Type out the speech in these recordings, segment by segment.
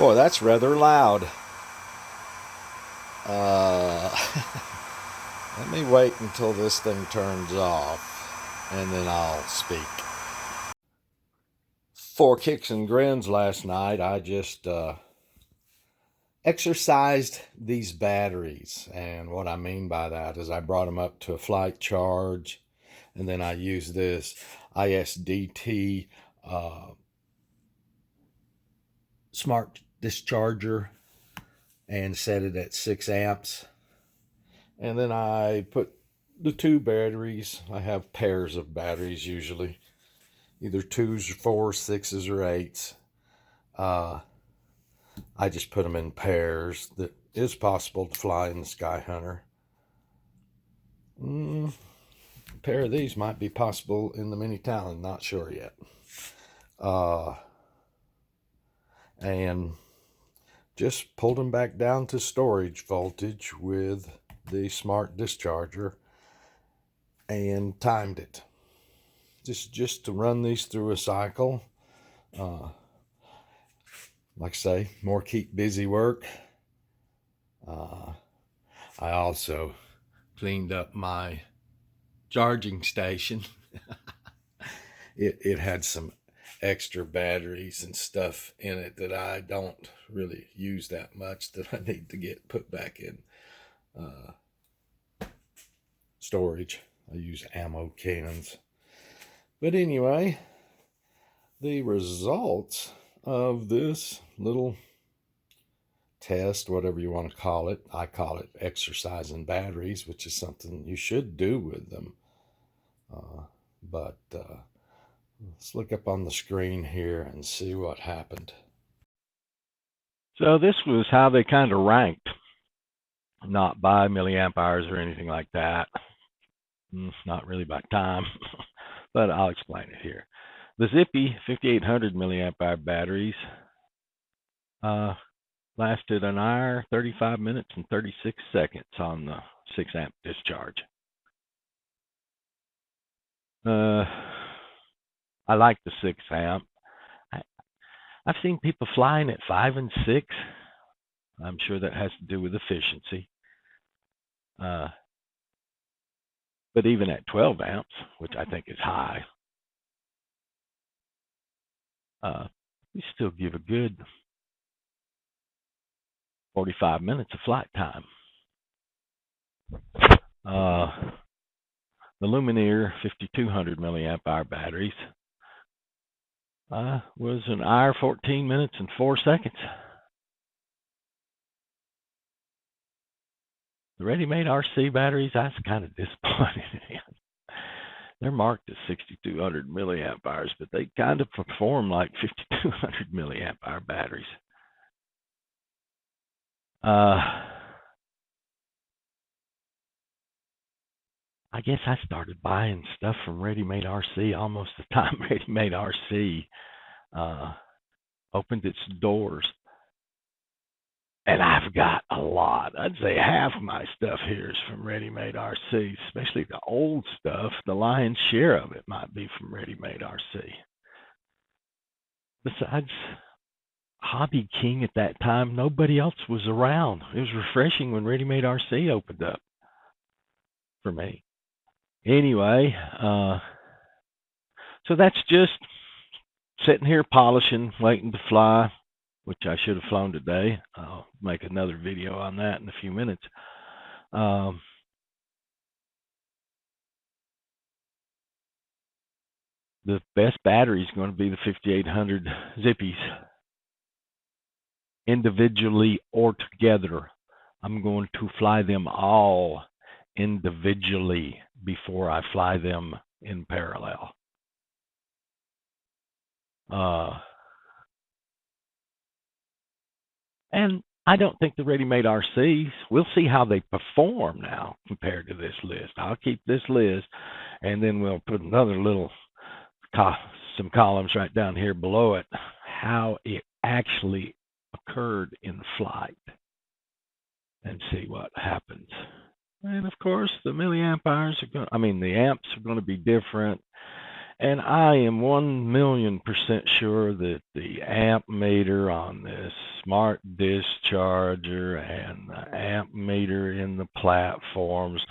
Boy, that's rather loud. Uh, Let me wait until this thing turns off and then I'll speak. For kicks and grins last night, I just exercised these batteries. And what I mean by that is I brought them up to a flight charge and then I used this ISDT uh, smart discharger and set it at 6 amps. And then I put the two batteries. I have pairs of batteries usually, either twos, fours, sixes, or eights. Uh, I just put them in pairs. That is possible to fly in the Skyhunter. A pair of these might be possible in the Mini Talon. Not sure yet. Uh, and just pulled them back down to storage voltage with the smart discharger and timed it. Just to run these through a cycle. Like I say, more keep busy work. I also cleaned up my charging station. It had some extra batteries and stuff in it that I don't really use that much that I need to get put back in storage. I use ammo cans. But anyway, the results of this little test, whatever you want to call it, I call it exercising batteries, which is something you should do with them. But let's look up on the screen here and see what happened. So this was how they kind of ranked, not by milliamp hours or anything like that. Not really by time, but I'll explain it here. The Zippy 5800 milliamp hour batteries lasted an hour, 35 minutes, and 36 seconds on the 6 amp discharge. I like the 6 amp. I've seen people flying at 5 and 6. I'm sure that has to do with efficiency. But even at 12 amps, which I think is high, you still give a good 45 minutes of flight time. The Lumineer 5200 milliamp hour batteries was an hour, 14 minutes, and 4 seconds. The ready-made RC batteries, that's kind of disappointing. They're marked as 6200 milliamp hours, but they kind of perform like 5200 milliamp hour batteries. I guess I started buying stuff from Ready Made RC almost the time Ready Made RC opened its doors. And I've got a lot. I'd say half of my stuff here is from Ready Made RC, especially the old stuff. The lion's share of it might be from Ready Made RC. Besides Hobby King at that time, nobody else was around. It was refreshing when Ready Made RC opened up for me. Anyway, so that's just sitting here polishing, waiting to fly, which I should have flown today. I'll make another video on that in a few minutes. The best battery is going to be the 5800 Zippies, individually or together. I'm going to fly them all individually before I fly them in parallel. And I don't think the ready-made RCs, we'll see how they perform now compared to this list. I'll keep this list, and then we'll put another little some columns right down here below it, how it actually occurred in flight, and see what happens. And of course, the milliamp hours are going. I mean, the amps are going to be different, And I am 1,000,000% sure that the amp meter on this smart discharger and the amp meter in the platforms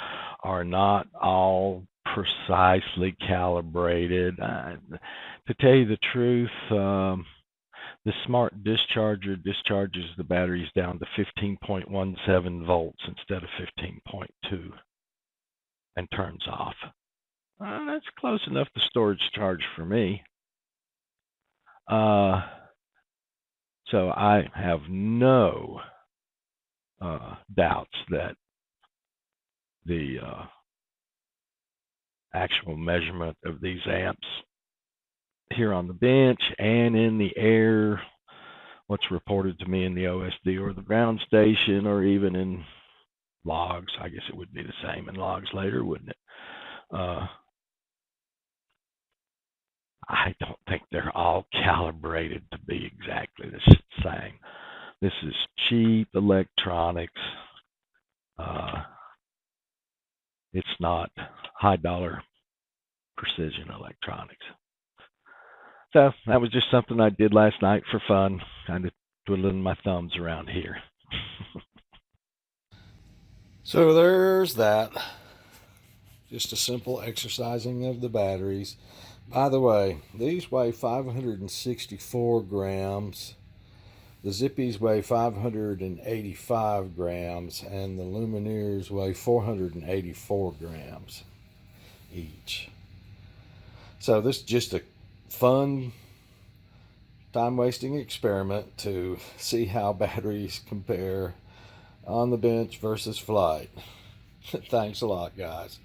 are not all precisely calibrated. To tell you the truth, the smart discharger discharges the batteries down to 15.17 volts instead of 15.2 and turns off. That's close enough to storage charge for me. So I have no doubts that the actual measurement of these amps here on the bench and in the air, what's reported to me in the OSD or the ground station, or even in logs. I guess it would be the same in logs later, wouldn't it? I don't think they're all calibrated to be exactly the same. This is cheap electronics. It's not high dollar precision electronics. So that was just something I did last night for fun, kind of twiddling my thumbs around here. So there's that. Just a simple exercising of the batteries. By the way, these weigh 564 grams. The Zippies weigh 585 grams, and the Lumineers weigh 484 grams each. So this is just a fun, time-wasting experiment to see how batteries compare on the bench versus flight. Thanks a lot, guys.